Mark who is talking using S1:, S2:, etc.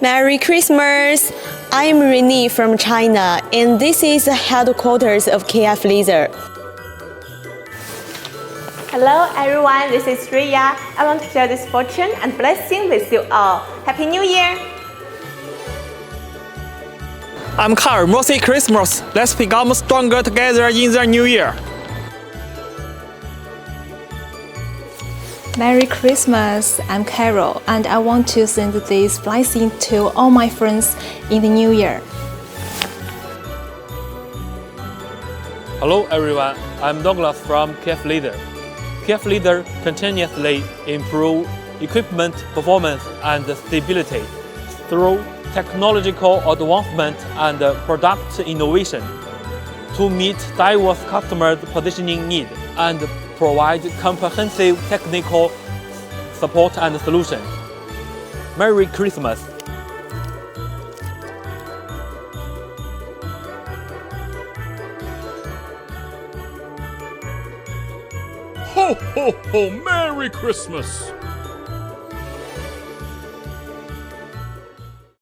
S1: Merry Christmas! I'm Renee from China, and this is the headquarters of KFlaser.
S2: Hello everyone, this is Riya. I want to share this fortune and blessing with you all. Happy New Year!
S3: I'm Carl. Merry Christmas. Let's become stronger together in the new year.
S4: Merry Christmas, I'm Carol, and I want to send this blessing to all my friends in the new year.
S5: Hello everyone, I'm Douglas from KFlaser. KFlaser continuously improve equipment performance and stability through technological advancement and product innovation to meet diverse customers' positioning needs and provide comprehensive technical support and solutions. Merry Christmas!
S6: Ho, ho, ho! Merry Christmas!